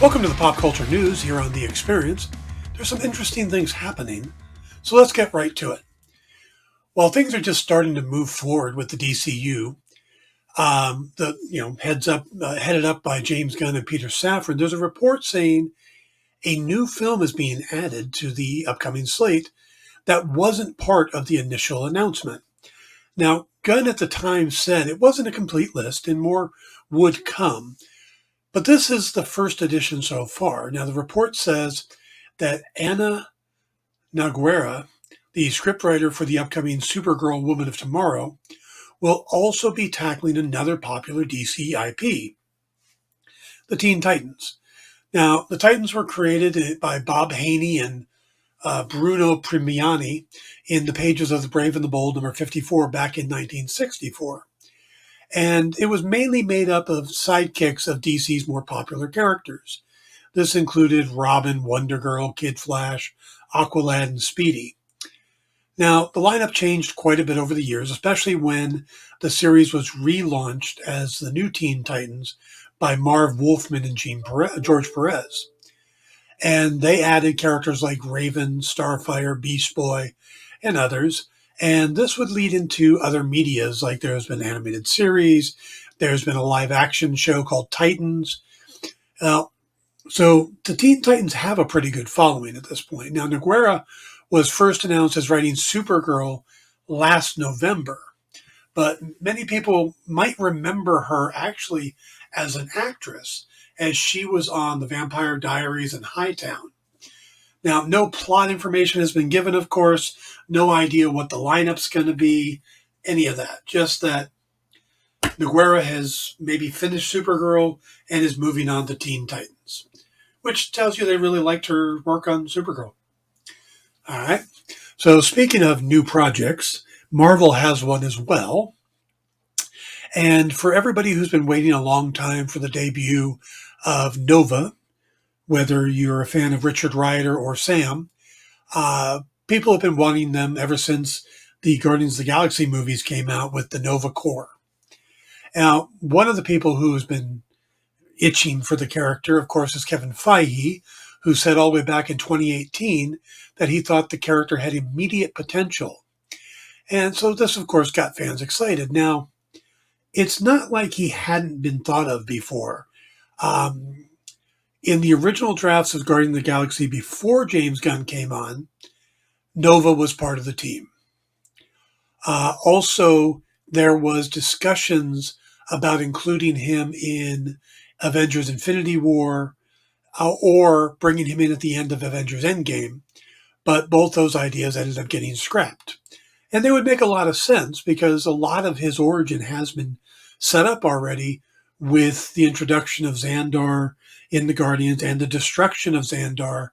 Welcome to the Pop Culture News here on The Experience. There's some interesting things happening, so let's get right to it. While things are just starting to move forward with the DCU, headed up by James Gunn and Peter Safran, there's a report saying a new film is being added to the upcoming slate that wasn't part of the initial announcement. Now, Gunn at the time said it wasn't a complete list and more would come. But this is the first edition so far. Now, the report says that Ana Nogueira, the scriptwriter for the upcoming Supergirl Woman of Tomorrow, will also be tackling another popular DC IP, the Teen Titans. Now, the Titans were created by Bob Haney and Bruno Premiani in the pages of The Brave and the Bold, number 54, back in 1964. And it was mainly made up of sidekicks of DC's more popular characters. This included Robin, Wonder Girl, Kid Flash, Aqualad, and Speedy. Now, the lineup changed quite a bit over the years, especially when the series was relaunched as the New Teen Titans by Marv Wolfman and George Perez. And they added characters like Raven, Starfire, Beast Boy, and others. And this would lead into other medias, like there's been an animated series, there's been a live action show called Titans. So the Teen Titans have a pretty good following at this point. Now, Nogueira was first announced as writing Supergirl last November, but many people might remember her actually as an actress, as she was on The Vampire Diaries and Hightown. Now, no plot information has been given, of course, no idea what the lineup's going to be, any of that. Just that Nogueira has maybe finished Supergirl and is moving on to Teen Titans, which tells you they really liked her work on Supergirl. All right. So speaking of new projects, Marvel has one as well. And for everybody who's been waiting a long time for the debut of Nova, whether you're a fan of Richard Rider or Sam, people have been wanting them ever since the Guardians of the Galaxy movies came out with the Nova Corps. Now, one of the people who has been itching for the character, of course, is Kevin Feige, who said all the way back in 2018 that he thought the character had immediate potential. And so this, of course, got fans excited. Now, it's not like he hadn't been thought of before. In the original drafts of Guardians of the Galaxy before James Gunn came on, Nova was part of the team. Also, there was discussions about including him in Avengers Infinity War or bringing him in at the end of Avengers Endgame, but both those ideas ended up getting scrapped. And they would make a lot of sense because a lot of his origin has been set up already with the introduction of Xandar in the Guardians and the destruction of Xandar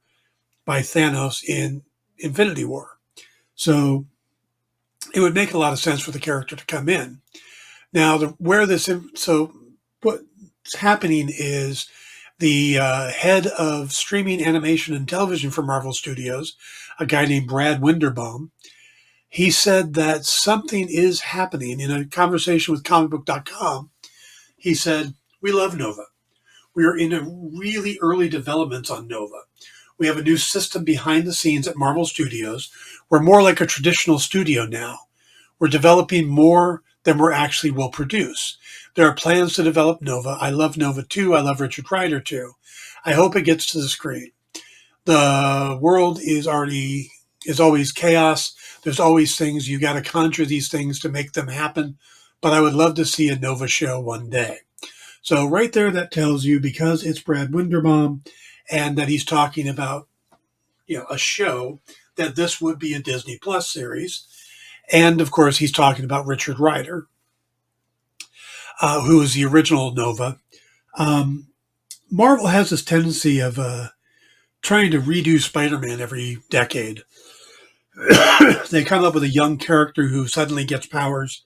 by Thanos in Infinity War. So it would make a lot of sense for the character to come in. Now, what's happening is the head of streaming animation and television for Marvel Studios, a guy named Brad Winderbaum, he said that something is happening. In a conversation with comicbook.com, he said, "We love Nova. We are in a really early developments on Nova. We have a new system behind the scenes at Marvel Studios. We're more like a traditional studio now. We're developing more than we actually will produce. There are plans to develop Nova. I love Nova too. I love Richard Rider too. I hope it gets to the screen. The world is always chaos. There's always things. You got to conjure these things to make them happen. But I would love to see a Nova show one day." So right there, that tells you, because it's Brad Winderbaum and that he's talking about, a show, that this would be a Disney Plus series. And of course, he's talking about Richard Rider, who is the original Nova. Marvel has this tendency of trying to redo Spider-Man every decade. They come up with a young character who suddenly gets powers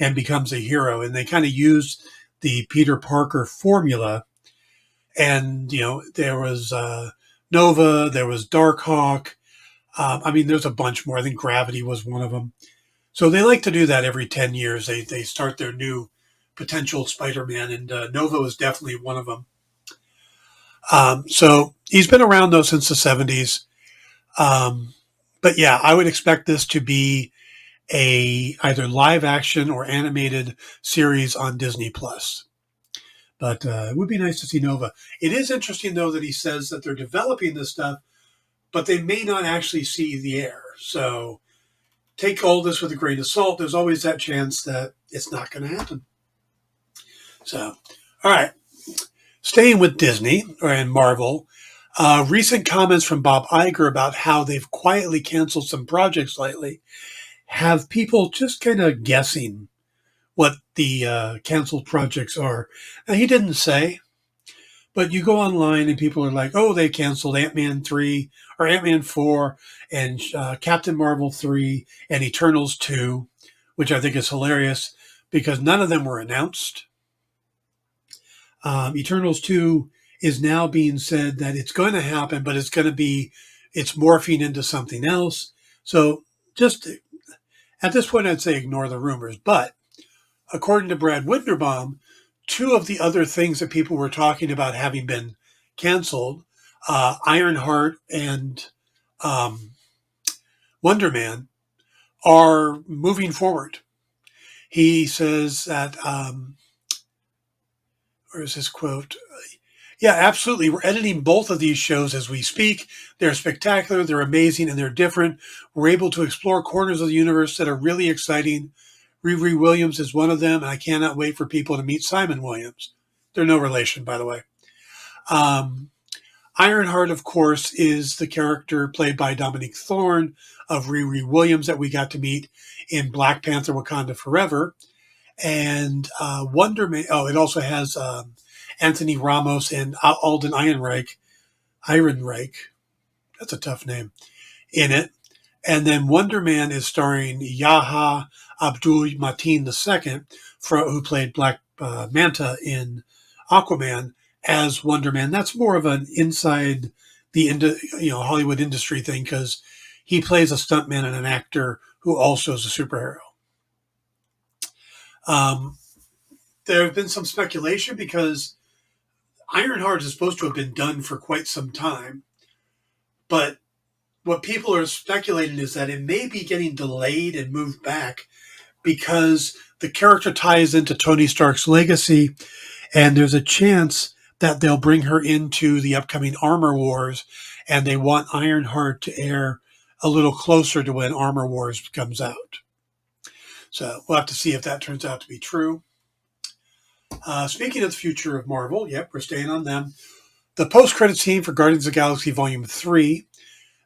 and becomes a hero, and they kind of use the Peter Parker formula. And, there was Nova, there was Darkhawk. There's a bunch more. I think Gravity was one of them. So they like to do that every 10 years. They start their new potential Spider-Man, and Nova was definitely one of them. So he's been around though since the 70s. Um, but yeah, I would expect this to be a either live action or animated series on Disney Plus. But it would be nice to see Nova. It is interesting though that he says that they're developing this stuff, but they may not actually see the air. So take all this with a grain of salt. There's always that chance that it's not going to happen. So, all right. Staying with Disney and Marvel, recent comments from Bob Iger about how they've quietly canceled some projects lately have people just kind of guessing what the canceled projects are. Now, he didn't say, but you go online and people are like, oh, they canceled Ant-Man 3 or Ant-Man 4 and Captain Marvel 3 and Eternals 2, which I think is hilarious because none of them were announced. Eternals 2 is now being said that it's going to happen, but it's morphing into something else. So just at this point, I'd say ignore the rumors. But according to Brad Winderbaum, two of the other things that people were talking about having been canceled, Ironheart and Wonderman, are moving forward. He says that, where's his quote? Yeah, absolutely. We're editing both of these shows as we speak. They're spectacular, they're amazing, and they're different. We're able to explore corners of the universe that are really exciting. Riri Williams is one of them, and I cannot wait for people to meet Simon Williams. They're no relation, by the way. Ironheart, of course, is the character played by Dominique Thorne of Riri Williams that we got to meet in Black Panther Wakanda Forever. And Wonderman, it also has Anthony Ramos and Alden Ehrenreich, that's a tough name, in it. And then Wonder Man is starring Yahya Abdul-Mateen II, who played Black Manta in Aquaman, as Wonder Man. That's more of an inside the Hollywood industry thing because he plays a stuntman and an actor who also is a superhero. There have been some speculation because Ironheart is supposed to have been done for quite some time, but what people are speculating is that it may be getting delayed and moved back because the character ties into Tony Stark's legacy, and there's a chance that they'll bring her into the upcoming Armor Wars, and they want Ironheart to air a little closer to when Armor Wars comes out. So we'll have to see if that turns out to be true. Speaking of the future of Marvel, yep, we're staying on them. The post-credit scene for Guardians of the Galaxy Volume 3,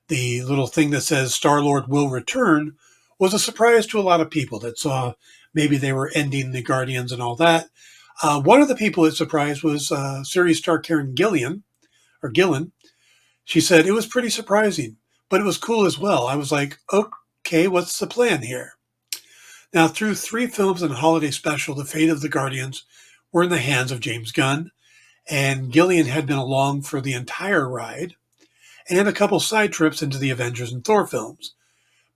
the little thing that says Star-Lord will return, was a surprise to a lot of people that saw maybe they were ending the Guardians and all that. One of the people that surprised was series star Karen Gillan. She said, it was pretty surprising, but it was cool as well. I was like, okay, what's the plan here? Now, through 3 films and a holiday special, the fate of the Guardians were in the hands of James Gunn, and Gillian had been along for the entire ride, and a couple side trips into the Avengers and Thor films.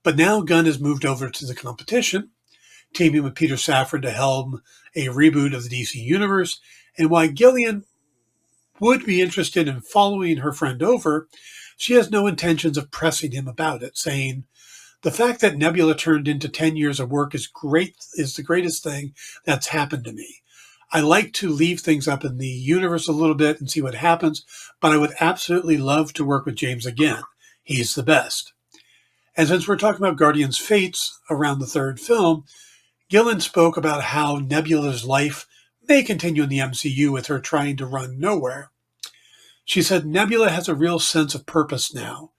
But now Gunn has moved over to the competition, teaming with Peter Safran to helm a reboot of the DC Universe, and while Gillian would be interested in following her friend over, she has no intentions of pressing him about it, saying, the fact that Nebula turned into 10 years of work is the greatest thing that's happened to me. I like to leave things up in the universe a little bit and see what happens, but I would absolutely love to work with James again. He's the best. And since we're talking about Guardians' fates around the 3rd film, Gillen spoke about how Nebula's life may continue in the MCU with her trying to run nowhere. She said Nebula has a real sense of purpose now,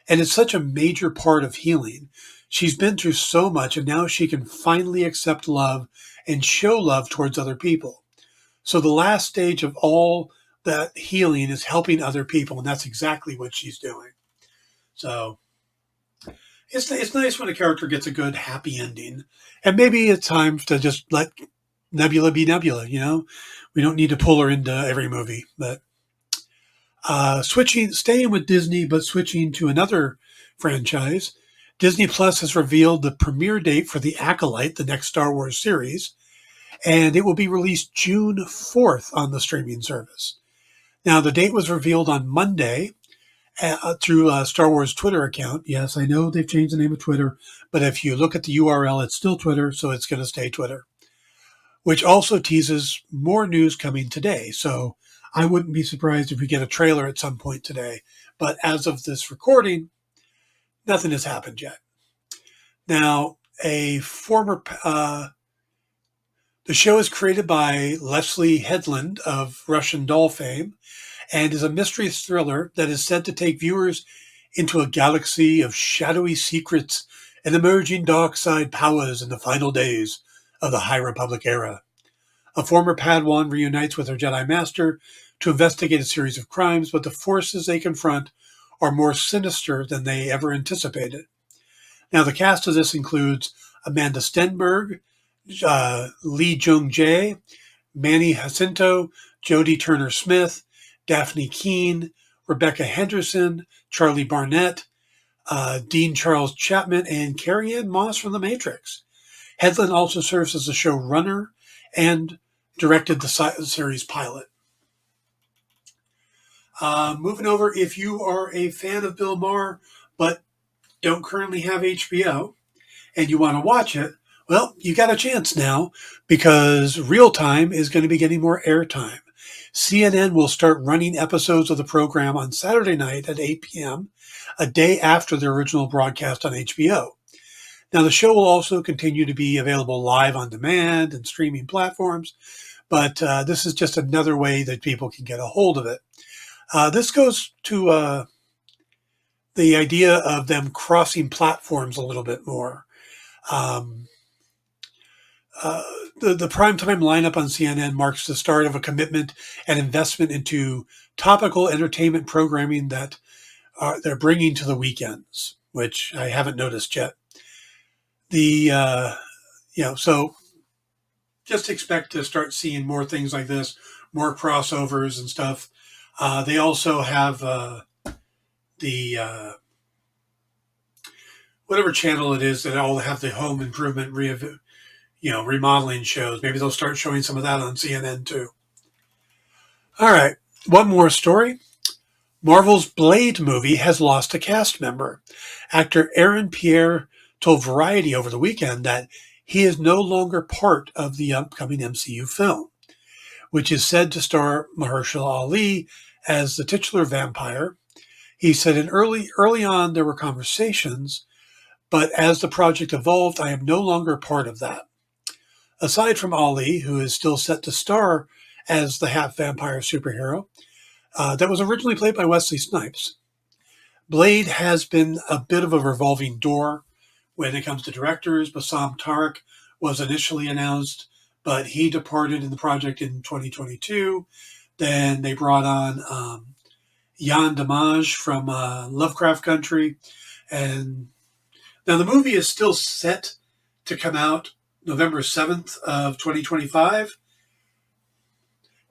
and it's such a major part of healing. She's been through so much, and now she can finally accept love and show love towards other people. So the last stage of all that healing is helping other people, and that's exactly what she's doing. So it's nice when a character gets a good, happy ending. And maybe it's time to just let Nebula be Nebula, We don't need to pull her into every movie. But staying with Disney, but switching to another franchise, Disney Plus has revealed the premiere date for The Acolyte, the next Star Wars series, and it will be released June 4th on the streaming service. Now, the date was revealed on Monday through a Star Wars Twitter account. Yes, I know they've changed the name of Twitter, but if you look at the URL, it's still Twitter, so it's going to stay Twitter, which also teases more news coming today. So I wouldn't be surprised if we get a trailer at some point today. But as of this recording, nothing has happened yet. Now, a former the show is created by Leslie Headland of Russian Doll fame and is a mystery thriller that is said to take viewers into a galaxy of shadowy secrets and emerging dark side powers in the final days of the High Republic era. A former Padawan reunites with her Jedi Master to investigate a series of crimes, but the forces they confront are more sinister than they ever anticipated. Now, the cast of this includes Amanda Stenberg, Lee Jung-jae, Manny Jacinto, Jodie Turner-Smith, Daphne Keane, Rebecca Henderson, Charlie Barnett, Dean Charles Chapman, and Carrie-Anne Moss from The Matrix. Headland also serves as the showrunner and directed the series pilot. Moving over, if you are a fan of Bill Maher but don't currently have HBO and you want to watch it, well, you got a chance now because Real Time is going to be getting more airtime. CNN will start running episodes of the program on Saturday night at 8 p.m., a day after the original broadcast on HBO. Now, the show will also continue to be available live on demand and streaming platforms, but this is just another way that people can get a hold of it. This goes to the idea of them crossing platforms a little bit more. The primetime lineup on CNN marks the start of a commitment and investment into topical entertainment programming that they're bringing to the weekends, which I haven't noticed yet. So just expect to start seeing more things like this, more crossovers and stuff. They also have the whatever channel it is that all have the home improvement remodeling shows. Maybe they'll start showing some of that on CNN too. All right, one more story. Marvel's Blade movie has lost a cast member. Actor Aaron Pierre told Variety over the weekend that he is no longer part of the upcoming MCU film, which is said to star Mahershala Ali as the titular vampire. He said, early on there were conversations, but as the project evolved, I am no longer part of that. Aside from Ali, who is still set to star as the half-vampire superhero, that was originally played by Wesley Snipes, Blade has been a bit of a revolving door when it comes to directors. Bassam Tariq was initially announced, but he departed in the project in 2022. Then they brought on Yann Damage from Lovecraft Country. And now the movie is still set to come out November 7th of 2025.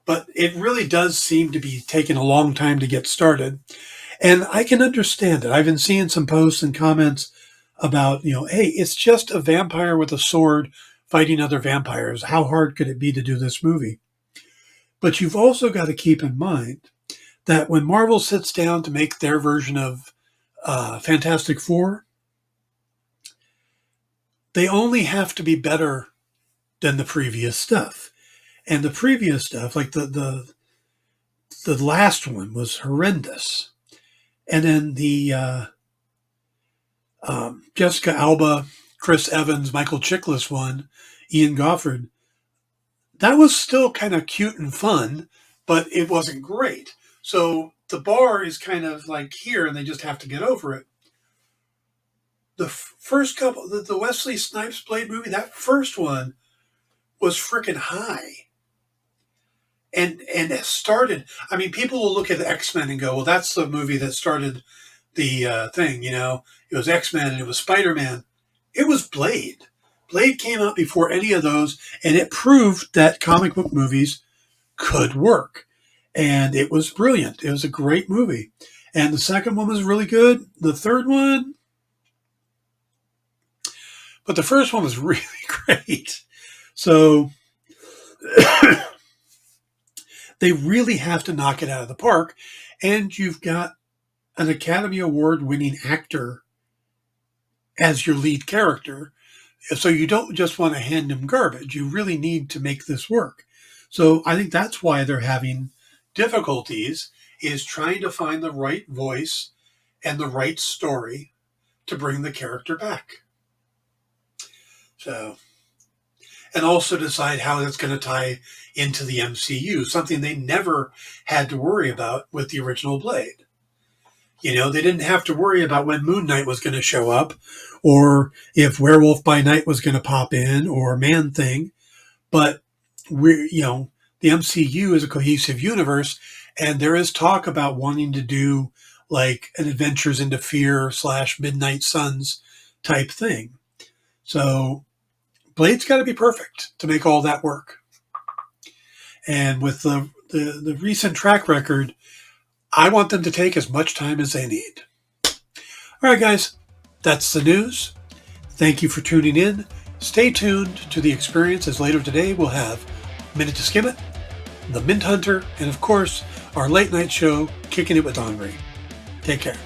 But it really does seem to be taking a long time to get started. And I can understand it. I've been seeing some posts and comments about, hey, it's just a vampire with a sword fighting other vampires. How hard could it be to do this movie? But you've also got to keep in mind that when Marvel sits down to make their version of Fantastic Four, they only have to be better than the previous stuff. And the previous stuff, like the last one, was horrendous. And then the Jessica Alba, Chris Evans, Michael Chiklis one, Ian Goffard, that was still kind of cute and fun, but it wasn't great. So the bar is kind of like here, and they just have to get over it. The first couple, the Wesley Snipes Blade movie, that first one was freaking high. And it started, people will look at X-Men and go, well, that's the movie that started the thing, it was X-Men and it was Spider-Man. It was Blade. Blade came out before any of those, and it proved that comic book movies could work. And it was brilliant. It was a great movie. And the second one was really good. The third one, but the first one was really great. So They really have to knock it out of the park. And you've got an Academy Award winning actor as your lead character. So you don't just want to hand him garbage. You really need to make this work. So I think that's why they're having difficulties, is trying to find the right voice and the right story to bring the character back. So, and also decide how that's going to tie into the MCU, something they never had to worry about with the original Blade. You know, they didn't have to worry about when Moon Knight was going to show up, or if Werewolf by Night was going to pop in, or Man-Thing. But the MCU is a cohesive universe, and there is talk about wanting to do like an Adventures into Fear / Midnight Suns type thing. So Blade's got to be perfect to make all that work. And with the recent track record, I want them to take as much time as they need. All right, guys, that's the news. Thank you for tuning in. Stay tuned to the experience, as later today we'll have Minute to Skim It, The Mint Hunter, and of course, our late night show, Kicking It with Henri. Take care.